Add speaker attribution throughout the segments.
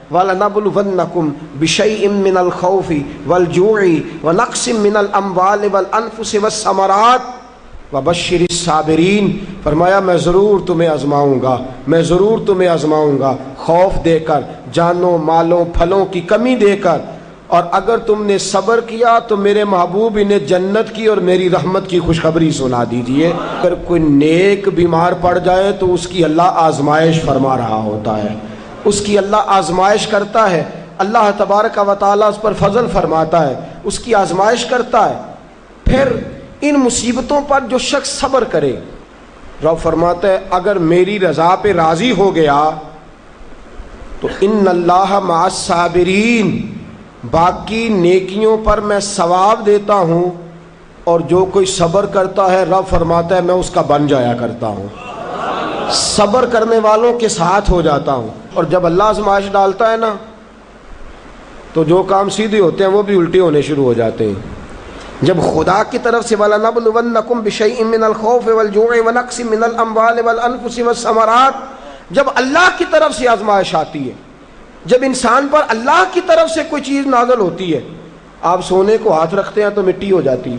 Speaker 1: وَلَنَبْلُوَنَّكُمْ بِشَيْءٍ مِّنَ الْخَوْفِ وَالْجُوعِ وَنَقْصٍ مِّنَ الْأَمْوَالِ وَالْأَنفُسِ وَالثَّمَرَاتِ وَبَشِّرِ الصَّابِرِينَ۔ فرمایا میں ضرور تمہیں آزماؤں گا، میں ضرور تمہیں آزماؤں گا، خوف دے کر، جانوں مالوں پھلوں کی کمی دے کر، اور اگر تم نے صبر کیا تو میرے محبوب انہیں جنت کی اور میری رحمت کی خوشخبری سنا دیجئے۔ اگر کوئی نیک بیمار پڑ جائے تو اس کی اللہ آزمائش فرما رہا ہوتا ہے، اس کی اللہ آزمائش کرتا ہے، اللہ تبارک و تعالیٰ اس پر فضل فرماتا ہے، اس کی آزمائش کرتا ہے۔ پھر ان مصیبتوں پر جو شخص صبر کرے، رب فرماتا ہے اگر میری رضا پہ راضی ہو گیا تو ان اللہ مع الصابرین، باقی نیکیوں پر میں ثواب دیتا ہوں، اور جو کوئی صبر کرتا ہے رب فرماتا ہے میں اس کا بن جایا کرتا ہوں، صبر کرنے والوں کے ساتھ ہو جاتا ہوں۔ اور جب اللہ آزمائش ڈالتا ہے نا تو جو کام سیدھے ہوتے ہیں وہ بھی الٹے ہونے شروع ہو جاتے ہیں۔ جب خدا کی طرف سے وَلَنَبْلُوَنَّكُمْ بِشَيْءٍ مِّنَ الْخَوْفِ وَالْجُوعِ وَنَقْصٍ مِّنَ الْأَمْوَالِ وَالْأَنفُسِ وَالثَّمَرَاتِ، جب اللہ کی طرف سے آزمائش آتی ہے، جب انسان پر اللہ کی طرف سے کوئی چیز نازل ہوتی ہے، آپ سونے کو ہاتھ رکھتے ہیں تو مٹی ہو جاتی ہے،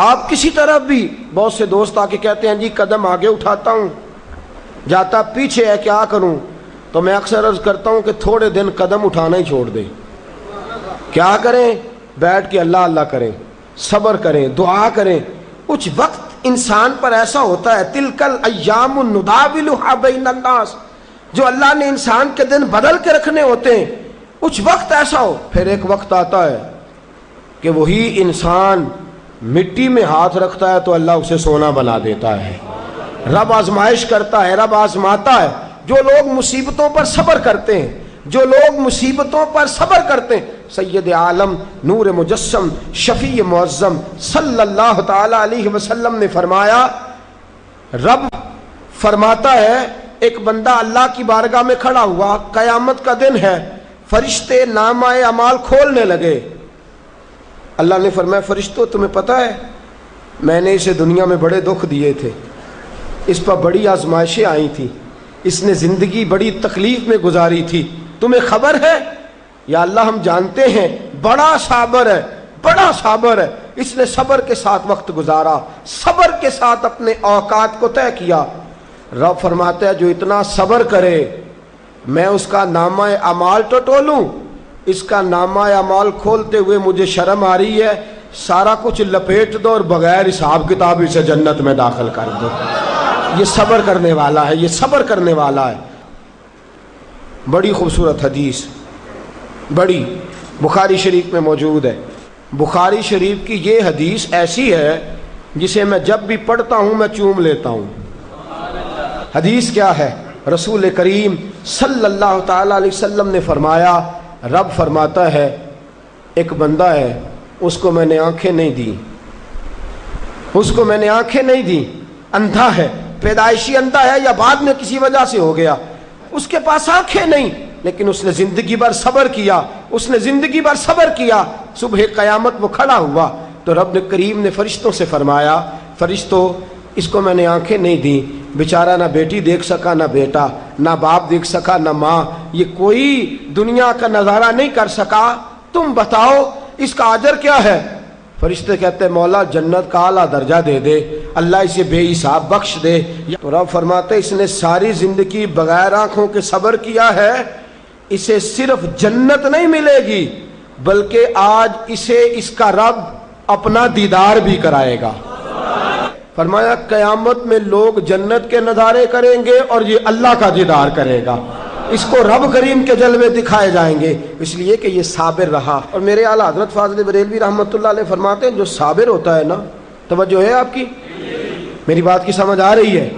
Speaker 1: آپ کسی طرف بھی، بہت سے دوست آ کے کہتے ہیں جی قدم آگے اٹھاتا ہوں جاتا پیچھے ہے، کیا کروں؟ تو میں اکثر عرض کرتا ہوں کہ تھوڑے دن قدم اٹھانا ہی چھوڑ دیں، کیا کریں؟ بیٹھ کے اللہ اللہ کریں، صبر کریں، دعا کریں۔ کچھ وقت انسان پر ایسا ہوتا ہے، تلک الایام نداولها بین الناس، جو اللہ نے انسان کے دن بدل کے رکھنے ہوتے ہیں، کچھ وقت ایسا ہو، پھر ایک وقت آتا ہے کہ وہی انسان مٹی میں ہاتھ رکھتا ہے تو اللہ اسے سونا بنا دیتا ہے۔ رب آزمائش کرتا ہے، رب آزماتا ہے۔ جو لوگ مصیبتوں پر صبر کرتے ہیں، جو لوگ مصیبتوں پر صبر کرتے ہیں، سید عالم نور مجسم شفیع معظم صلی اللہ تعالی علیہ وسلم نے فرمایا، رب فرماتا ہے ایک بندہ اللہ کی بارگاہ میں کھڑا ہوا، قیامت کا دن ہے، فرشتے نامہ اعمال کھولنے لگے۔ اللہ نے فرمایا فرشتوں تمہیں پتہ ہے میں نے اسے دنیا میں بڑے دکھ دیے تھے، اس پر بڑی آزمائشیں آئی تھیں، اس نے زندگی بڑی تکلیف میں گزاری تھی، تمہیں خبر ہے؟ یا اللہ ہم جانتے ہیں، بڑا صابر ہے، بڑا صابر ہے، اس نے صبر کے ساتھ وقت گزارا، صبر کے ساتھ اپنے اوقات کو طے کیا۔ رب فرماتا ہے جو اتنا صبر کرے میں اس کا نامہ اعمال ٹٹولوں، اس کا نامہ اعمال کھولتے ہوئے مجھے شرم آ رہی ہے، سارا کچھ لپیٹ دو اور بغیر حساب کتاب اسے جنت میں داخل کر دو۔ یہ صبر کرنے والا ہے، یہ صبر کرنے والا ہے۔ بڑی خوبصورت حدیث، بڑی، بخاری شریف میں موجود ہے۔ بخاری شریف کی یہ حدیث ایسی ہے جسے میں جب بھی پڑھتا ہوں میں چوم لیتا ہوں۔ حدیث کیا ہے؟ رسول کریم صلی اللہ تعالی علیہ وسلم نے فرمایا، رب فرماتا ہے ایک بندہ ہے، اس کو میں نے آنکھیں نہیں دی، اس کو میں نے آنکھیں نہیں دی، اندھا ہے، پیدائشی اندھا ہے یا بعد میں کسی وجہ سے ہو گیا، اس کے پاس آنکھیں نہیں، لیکن اس نے زندگی بھر صبر کیا، اس نے زندگی بھر صبر کیا، صبح قیامت وہ کھڑا ہوا تو رب کریم نے فرشتوں سے فرمایا، فرشتوں اس کو میں نے آنکھیں نہیں دی، بیچارہ نہ بیٹی دیکھ سکا، نہ بیٹا، نہ باپ دیکھ سکا، نہ ماں، یہ کوئی دنیا کا نظارہ نہیں کر سکا، تم بتاؤ اس کا اجر کیا ہے؟ فرشتے کہتے ہیں مولا جنت کا اعلیٰ درجہ دے دے، اللہ اسے بے حساب بخش دے۔ تو رب فرماتے اس نے ساری زندگی بغیر آنکھوں کے صبر کیا ہے، اسے صرف جنت نہیں ملے گی بلکہ آج اسے اس کا رب اپنا دیدار بھی کرائے گا۔ فرمایا قیامت میں لوگ جنت کے نظارے کریں گے اور یہ اللہ کا دیدار کرے گا، اس کو رب کریم کے جلوے دکھائے جائیں گے، اس لیے کہ یہ صابر رہا۔ اور میرے اعلیٰ حضرت فاضل بریلوی رحمۃ اللہ علیہ فرماتے ہیں جو صابر ہوتا ہے نا، توجہ ہے آپ کی، میری بات کی سمجھ آ رہی ہے؟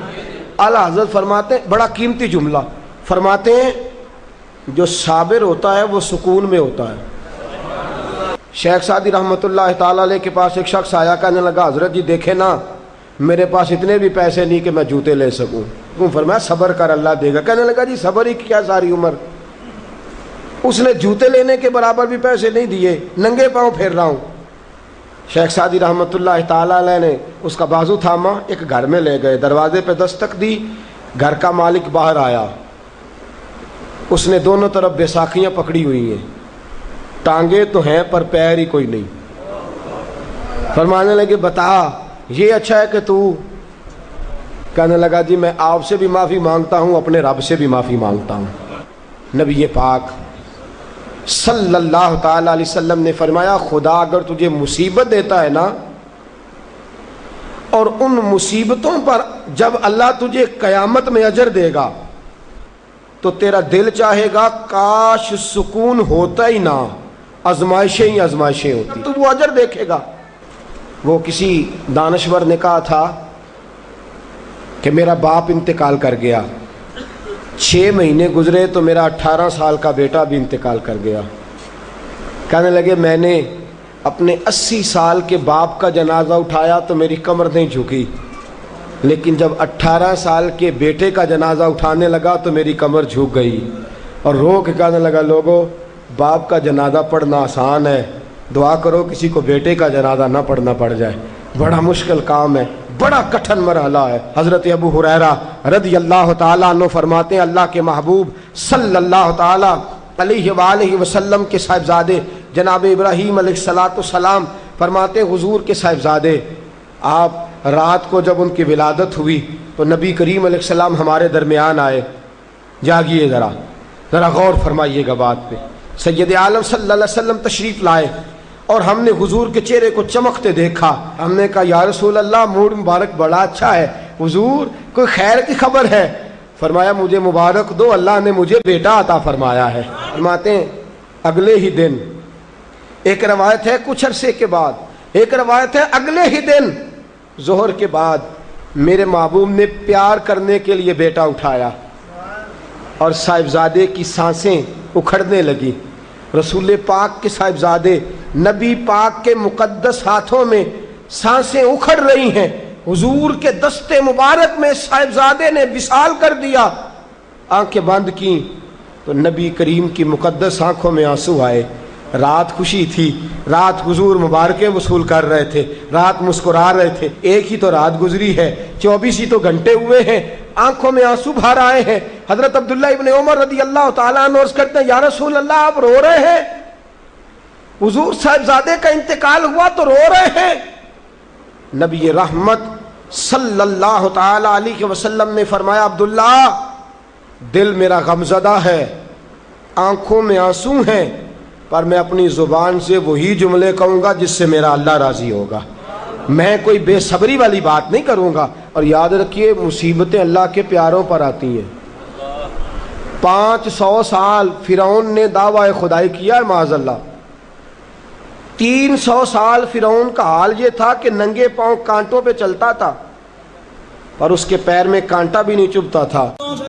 Speaker 1: اعلیٰ حضرت فرماتے ہیں بڑا قیمتی جملہ، فرماتے ہیں جو صابر ہوتا ہے وہ سکون میں ہوتا ہے۔ شیخ سعدی رحمۃ اللہ تعالی علیہ کے پاس ایک شخص آیا، کہنے لگا حضرت جی دیکھیں نا میرے پاس اتنے بھی پیسے نہیں کہ میں جوتے لے سکوں۔ فرمایا صبر کر اللہ دے گا۔ کہنے لگا جی صبر ہی کیا ساری عمر، اس نے جوتے لینے کے برابر بھی پیسے نہیں دیے، ننگے پاؤں پھر رہا ہوں۔ شیخ سعدی رحمۃ اللہ تعالی علیہ نے اس کا بازو تھاما، ایک گھر میں لے گئے، دروازے پہ دستک دی، گھر کا مالک باہر آیا، اس نے دونوں طرف بیساکھیاں پکڑی ہوئی ہیں، ٹانگیں تو ہیں پر پیر ہی کوئی نہیں۔ فرمانے لگے بتا یہ اچھا ہے کہ تو؟ کہنے لگا جی میں آپ سے بھی معافی مانگتا ہوں، اپنے رب سے بھی معافی مانگتا ہوں۔ نبی پاک صلی اللہ تعالی علیہ وسلم نے فرمایا خدا اگر تجھے مصیبت دیتا ہے نا، اور ان مصیبتوں پر جب اللہ تجھے قیامت میں اجر دے گا تو تیرا دل چاہے گا کاش سکون ہوتا ہی نہ، آزمائشیں ہی آزمائشیں ہوتی، تو وہ اجر دیکھے گا۔ وہ کسی دانشور نے کہا تھا کہ میرا باپ انتقال کر گیا، 6 مہینے گزرے تو میرا 18 سال کا بیٹا بھی انتقال کر گیا۔ کہنے لگے میں نے اپنے 80 سال کے باپ کا جنازہ اٹھایا تو میری کمر نہیں جھکی، لیکن جب 18 سال کے بیٹے کا جنازہ اٹھانے لگا تو میری کمر جھک گئی، اور رو کے کہنے لگا لوگوں باپ کا جنازہ پڑھنا آسان ہے، دعا کرو کسی کو بیٹے کا جنازہ نہ پڑھنا پڑ جائے، بڑا مشکل کام ہے، بڑا کٹھن مرحلہ ہے۔ حضرت ابو ہریرہ رضی اللہ تعالیٰ عنہ فرماتے ہیں اللہ کے محبوب صلی اللہ تعالیٰ علیہ وآلہ وسلم کے صاحبزادے جناب ابراہیم علیہ السلام فرماتے ہیں حضور کے صاحبزادے آپ رات کو جب ان کی ولادت ہوئی تو نبی کریم علیہ السلام ہمارے درمیان آئے۔ جاگیے ذرا غور فرمائیے گا بات پہ۔ سید عالم صلی اللہ علیہ وسلم تشریف لائے اور ہم نے حضور کے چہرے کو چمکتے دیکھا۔ ہم نے کہا یا رسول اللہ موڈ مبارک بڑا اچھا ہے، حضور کوئی خیر کی خبر ہے؟ فرمایا مجھے مبارک دو، اللہ نے مجھے بیٹا عطا فرمایا ہے۔ فرماتے ہیں اگلے ہی دن، ایک روایت ہے کچھ عرصے کے بعد، ایک روایت ہے اگلے ہی دن ظہر کے بعد میرے محبوب نے پیار کرنے کے لیے بیٹا اٹھایا اور صاحبزادے کی سانسیں اکھڑنے لگی۔ رسول پاک کے صاحبزادے نبی پاک کے مقدس ہاتھوں میں سانسیں اکھڑ رہی ہیں، حضور کے دستے مبارک میں صاحبزادے نے وصال کر دیا۔ آنکھیں بند کی تو نبی کریم کی مقدس آنکھوں میں آنسو آئے۔ رات خوشی تھی، رات حضور مبارکیں وصول کر رہے تھے، رات مسکرا رہے تھے، ایک ہی تو رات گزری ہے، 24 ہی تو گھنٹے ہوئے ہیں، آنکھوں میں آنسو بھر آئے ہیں۔ حضرت عبداللہ ابن عمر رضی اللہ تعالیٰ عنہ عرض کرتے ہیں یا رسول اللہ آپ رو رہے ہیں؟ حضور صاحبزادے کا انتقال ہوا تو رو رہے ہیں؟ نبی رحمت صلی اللہ تعالیٰ علیہ وسلم نے فرمایا عبداللہ دل میرا غمزدہ ہے، آنکھوں میں آنسو ہیں، پر میں اپنی زبان سے وہی جملے کہوں گا جس سے میرا اللہ راضی ہوگا، میں کوئی بے صبری والی بات نہیں کروں گا۔ اور یاد رکھیے مصیبتیں اللہ کے پیاروں پر آتی ہیں۔ 500 سال فرعون نے دعویٰ خدائی کیا ہے معاذ اللہ، 300 سال فرعون کا حال یہ تھا کہ ننگے پاؤں کانٹوں پہ چلتا تھا اور اس کے پیر میں کانٹا بھی نہیں چبھتا تھا۔